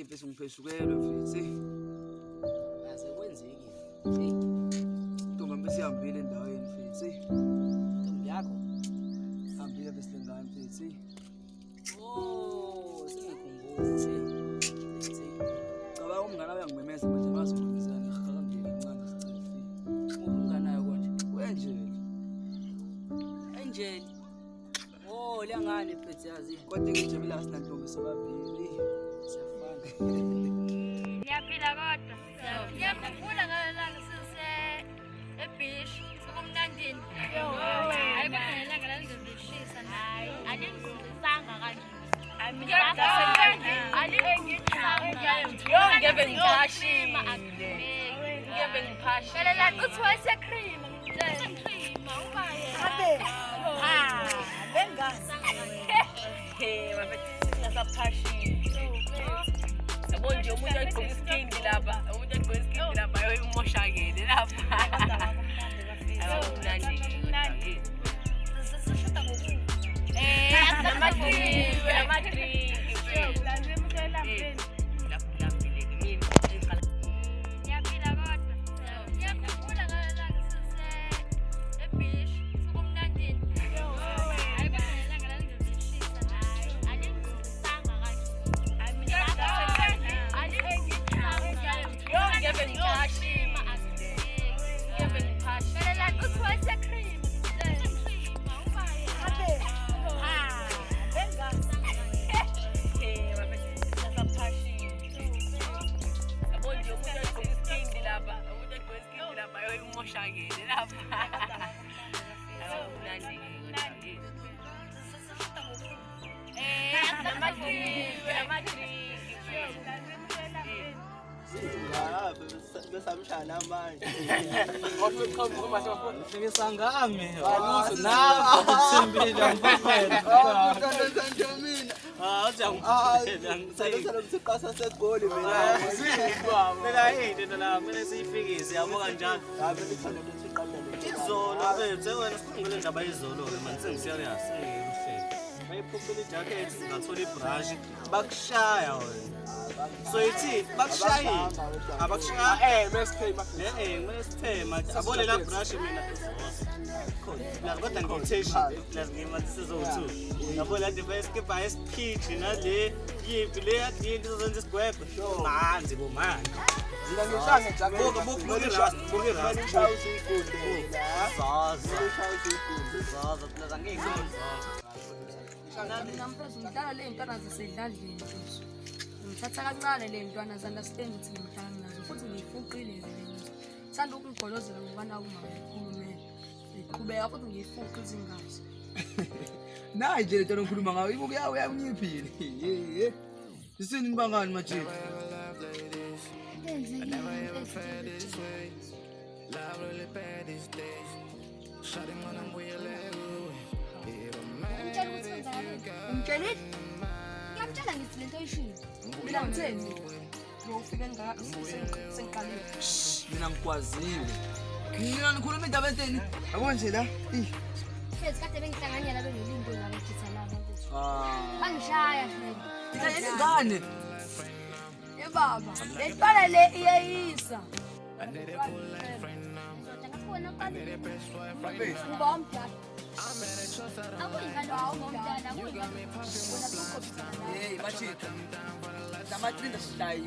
mfethu ngipheshukelwe mfethu. Yaze kwenzekile. Ntombi sihambile endaweni mfethu. Ntombi yakho? Hambile besilengane mfethu. Oh, singikhumbule. Cabanga umngane wami uyangimemeza manje bazongibizana ngihakangeni kancane ngicela. Umngane wayo konje. Wenjele. Angel. Oh, liyangani mfethu yazi. Kodwa ngijabula asinantombi sobabili. Siyafana. Ngiyaphila kodwa. Ngiyakhumbula ngalelanga sise eBish sokumnandini. Ayibonelanga lalingizishisa nayi. Alingizisanga kanje. Ngiyebe ngiphashile. Ngiyebe ngiphashile. Phela la uthi wayesekrima ngitshela. Krima ubaye. Bengazi. Mafethu singasaphashile. Yabo nje umuntu agqoka iskindi lapha. Umuntu agqoka iskindi lapha yoyimoshakele lapha. Mnandi. Sisishuta ngoku. Ngiyaphila kodwa. Ngiyakhumbula ngalelanga sise eBish sokumnandini. Ayibonelanga lalingizishisa nayi. Alingizisanga kanje. Ngiyebe ngiphashile. Ngiyebe ngiphashile. Phela la uthi wayesekrima ngitshela. Krima ubaye. Bengazi. Mafethu singasaphashile. Yabo nje umuntu agqoka iskindi lapha. Umuntu agqoka iskindi lapha yoyimoshakele lapha. Mnandi. Sisishuta ngoku. Besamshana manje. Ngisangame. Aluso nawe uthembile ngempela. Mina. Uthi Siqasa segoli mina. Phela into la kumele siyifikise yabo kanjani. Ngabe ngithanda ukuthi iqamele. Izolo mfethu wena sikhulungele indaba yizolo ke manje sengiserious sengikuhlele. Bayiphuphula ijacket ngathola ibrush bakushaya wena. So ithi bakushaya abakushaya Mesipay kumele sithema abone la brush mina la kodwa ngiyitheshile la ngimathi sizo2 yabo la device kepa speech nale yipi le yadini sizonza isigwebo manzi bomanje Mina ngihlanga jacket. buki ras Ngishaya isifundo. zaza plaza ngeke Mina mfethu ngidlala le ntwana zasendlandleni mfethu. Ngithatha kancane le ntwana understand ukuthi ngimdlala nazo futhi ngiyifuqile le nto. Thanda ukungigolozela ngoba naku mama ekhulume. Ngiqhubeka futhi ngiyifuqa izingazi. Nayi nje lento ngikhuluma ngayo ibuke yawo yangiphile. Isini nibangani manje? Umtshelile? Ngiyamtshela ngithi lento oyishilo. Mina ngitheni? Ngofika sengiqalile. Mina ngikwaziwe. Mina ngikhuluma indaba enteni? Yabo nje la. Phela kade bengihlanganyela bengelinto ngalo ngithatha laba mfethu. Bangishaya shela. Ina yengane. Baba, le ntwana le iyayisa. Ngizodla ngakubona qale. Uba umdala. Akuyingane wawumdala akuyingane. Wena tukhombisana. Hey, machita. Namatrinda sihlayi.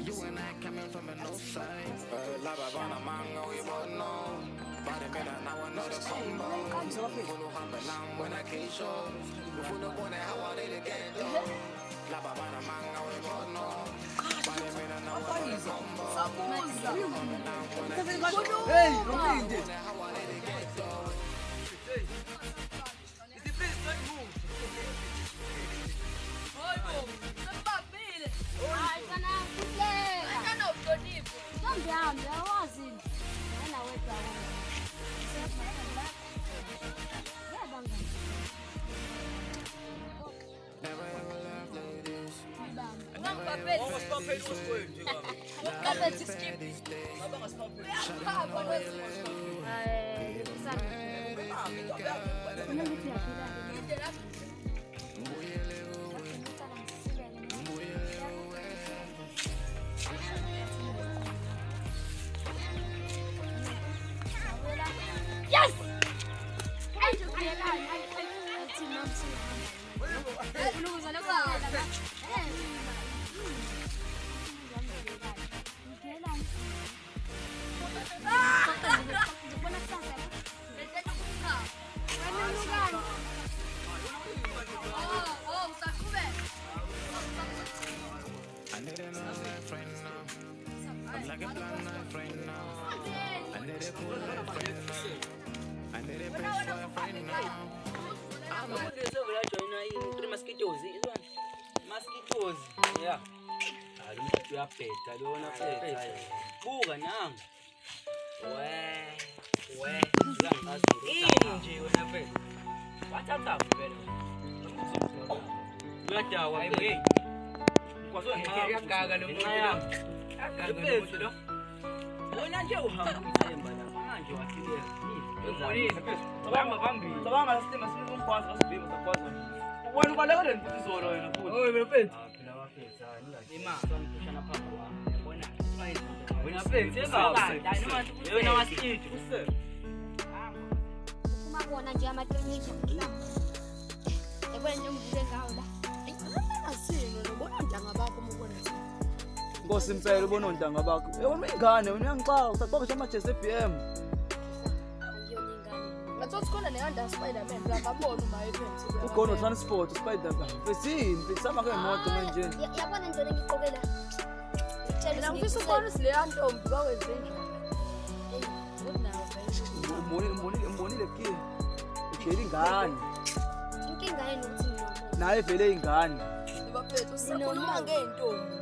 Hey, Rominde. Hayi kana kuhleka. Kana uhlonipho. Ntombi yami yawazi. Wena wedwa wena. Yabanga. Ungangibabheli. Awusibapheli usikwenu nje baba. Ungababheli skip. Baba ngasibapheli. Uyahamba kwethu. Hayi, kusana. Mina ngithi yaphila. Mosquitoes. Yeah. Uyaphetha lona phetha. Buka nangu. We. Ini nje wena phetha. Wathatha vele. Uyadawa hey. Kwazo ngiyagaga lo muntu lo. Phetha lo. Wona nje uhamba umthemba la. Manje wafikile. Bamba phambili. Cabanga sistema sinomkwazi asibhema sakwazi. Wena ubaleka le mfuthi izolo wena futhi. Oy wena phetha. Phela waphetha. Imali sanikushana phambi kwami. Yabona. Wena phetha ezazi. Wena wasithi use. Uma bona nje amaqiniso. Yabona nje umvule ngawo la. Asino nobona ntanga bakho umubona nje. Nkosi impela ubona ontanga bakho. Yona ingane wena uyangixaka usaqoqisha amajesi eBM. Ngathothi khona neyanda Spider-Man ngababona uma ephethe. Ugono transport Spider-Man. Besini bisama ke imoto manje. Yabona nje ngixokela. Mina ngifisa ukubona sile yantombi bawenze njani. Good now, baby. Umbonile ki. Ujeli ingane. Inkinga yenu ukuthi noma. Naye vele ingane. Baphethe usikhuluma ngeentombi.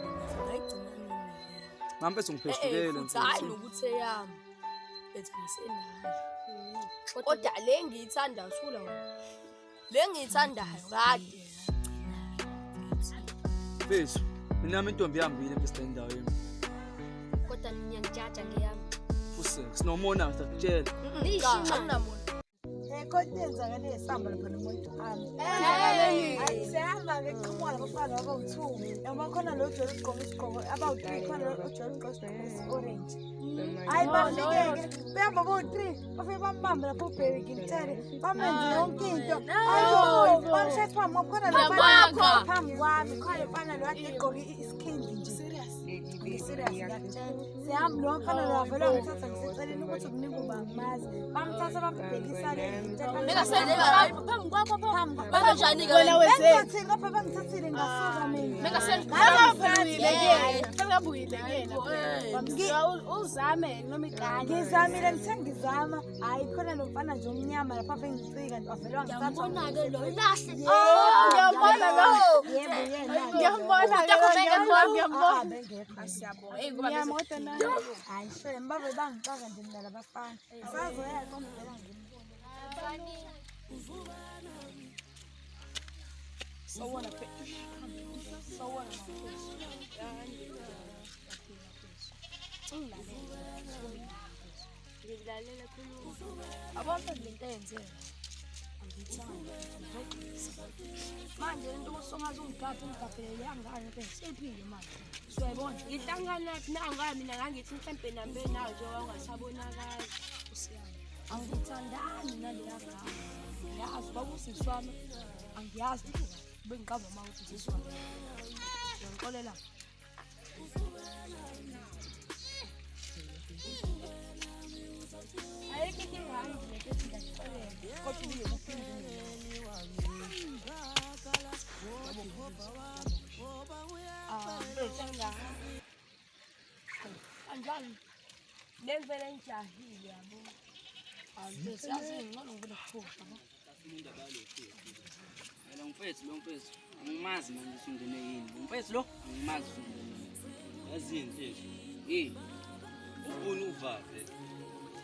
Ngayigcina nini. Ngambe sungiphehlukele mfethu. Hayi ukuthi eyami. Ethi ngisenayo. Kodwa le ngiyithanda usula wena. Le ngiyithandayo kade. Bese, mina intombi yambile bese endaweni. Kodwa ngiyangijaja ngeyami. Use, sinomona sakutshela. Anginamona. Kodwa yenzakale esihamba lapha nomuntu ami. Sihamba ngeqhamuka labafana abawu2. Yabakhona lo Joel ugqoka isigqoko abawu3 khona lo Joel ugqoka orange. Hayi bafike behamba bo3 bafike bambamba lapho ubheki ngithele bamenze yonke into. Ayo bamshepha ngokhona lapha phambi kwami khona mfana lo kade egqoka iskindi nje. Serious ngiyakutshela. Sihamba lo mfana lo vele ngithatha ngiseceleni ukuthi kunika ubamazi. Bamthatha bambhekisa le into. Mengasenza hayi phambi kwakho phambi. Banjani ke wena Bengithi ngapha bangithathile ngasuka mina. Mengasenza uzame noma igane. Ngizamile ngithe ngizama. Hayi khona lo mfana nje omnyama lapha bengicika avele wangithatha. Ngiyambona ke lo ilahle. Ngiyambona lo. Yebo yena. Ngiyambona ngiyambona. siyabonga. Hey ngoba Ngiyamota na. Hayi shame babe bangixaka nje mina labafana. Sazoya konke ngibona ngimbola. sawona phe. Sawona. Ngilalela khulu. Abantu lento yenzeka. Manje into usongaze ungigaphe ungigaphelele yangane ke siphile manje. Siyabona Ngihlangana nathi nangami mina ngangithi mhlembe nambe nawe njengoba ungasabonakala. usiyami. Angithandani naleya ngane. Ngiyazi babusiswana. Angiyazi bengiqaba uma ukuthi siswana. Ngixolela. Ayikho inkinga ngilethe ngixolele. Kodwa ubuye uphinde. Anjani? Levele njahile yabo. Angisazi ngcono ngikuphupha. Umuntu abalokho. Yena mfethu lo mfethu. Angimazi manje usungene yini. Mfethu lo angimazi usungene. Yazini mfethu. Yini? Ufuna uvave.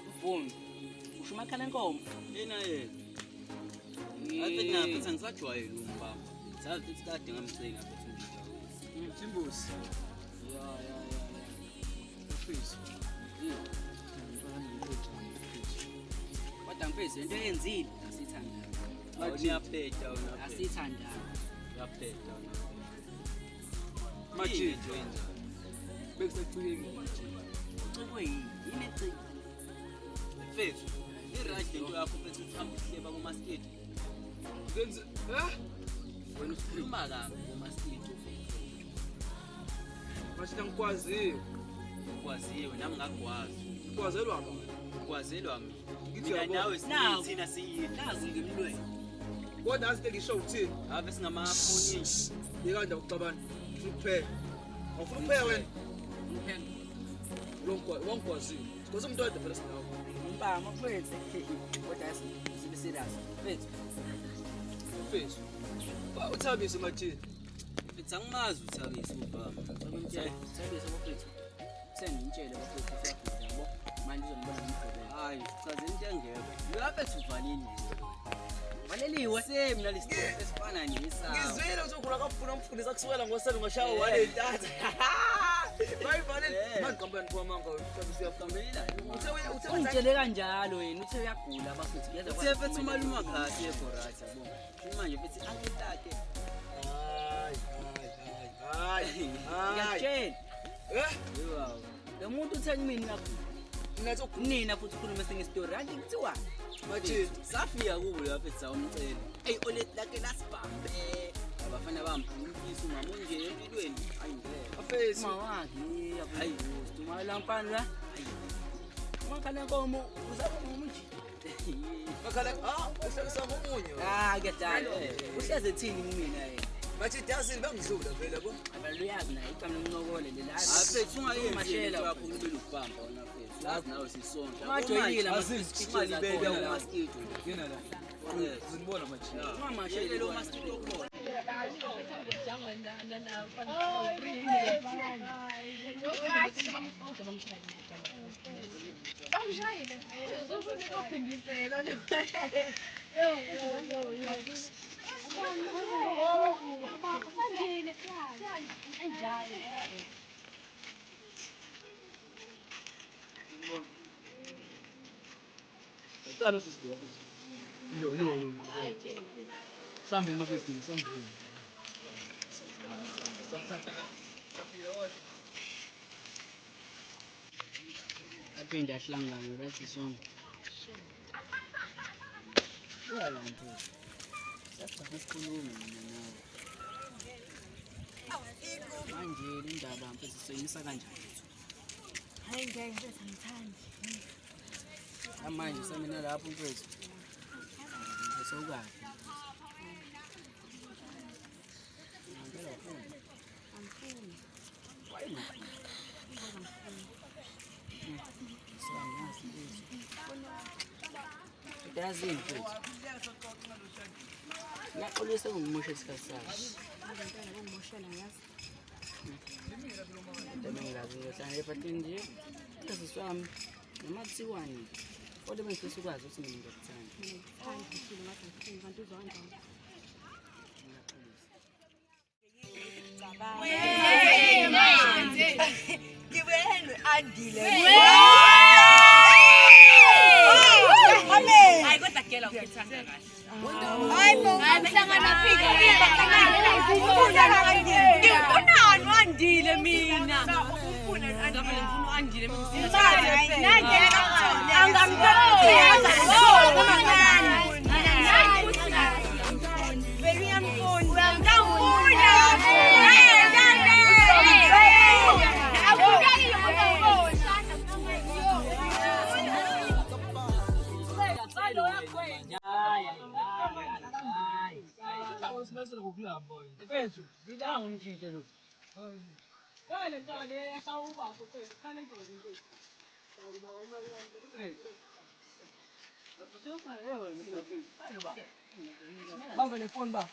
Ufuna. Usho makhala enkomo. Yena yena. Athi ngaphetha ngisajwayele umbamba. Sathi sikade ngamcela mfethu nje. Simbusi. Ya. Ufisi. Kodwa mfethu into eyenzile asithandana. Manje uyaphetha wena. Asithandana. Uyaphetha wena. Manje yenza. bekusecikeni. Ucikwe yini? Yini ecikwe? Mfethu, iradio into yakho mfethu uthamba uhleba kumasketi. Ngenze Wena ukhuluma kabi kumasketi. manje ngikwaziyo. Ukwaziwe nami ngakwazi. Ukwazelwa ba. Ukwazelwa mina. Ngithi Mina yabo. nawe sithina siyinazi ngemlweni. Kodwa asite ngisho uthini? Ave singamafoni. Yekanda ukuxabana. Ufuna ukupheka. Awufuna ukupheka wena? Ngiphenga. Wangikwaziyo. Because umuntu oyedwa phela sinawo. Mpama mfethu. Kodwa sibe serious. Mfethu. Mfethu. Uthabise mathini. Mfethu angimazi uthabise ubaba. Uthabise mfethu. Sengitshele mfethu usiyagula yabo. Manje uzonibona ngomgqibelo. Hayi, chaze into engekho. Lapha sivalini. Waleliwe semna lesitory esifana nesabo. Ngizwile ukuthi ukhula kafuna umfundisa kusukela ngoselo ngashaya wale ntatha. Bayivalele. Manje kampani kwa manga uthi usiyafambela. Ungitshele kanjalo wena uthe uyagula bafethu kuyeza Uthe fethu umaluma khasi eGorati yabo. Manje fethu angitake. Hayi. ngiyakutshela wow lo muntu utheni mina nina futhi ukhuluma sengestory anti kuthiwa mathini safika kubo lapha esawumcela hey olet lake lasibambe abafana bamphulisa umama unje empilweni hayi ngeke afesi mawakhe hayi usithuma lampani la makhala nkomo uzabona umuntu makhala uhlekisa ngomunye kuyadala uhleze thini mina yena mathi dasini bangidlula vele yabo abaluyazi naye igama lokunqokole lela afethu ungayenzeli wakho ubele ukubamba wona afethu lazi nawe sisonke majoyile amasibele amaskido ngena la uzibona mathini mamashele lo maskido khona Something look at this, something. aphinda ahlangane right song wala mfo sasa sikhuluma mina nawe manje indaba mfethu soyimisa kanjani Hayi ngeke ngithandi. manje semina lapho mfethu sokwazi ngempela ufuna Angifuni. why not sangazi mfethu yazini mfethu naxolisa ungimusha isikhathi sakho Ngempela ngimoshela ngiyazi. Ngiyazi ngihlala ephathini nje ngiziswa wami noma kuthiwani kodwa bengifisa ukwazi ukuthi mina ngiyakuthanda Ngithanda ngifile ngathi ngifuni kanti uzwa kanjani? Ngibuyele andile. Hayi kodwa gela ukithanda kahle. Hayibo ngahlangana phika. Ngifunani wandile mina. Ngavele ngifuna uandile Bamba le phone ba.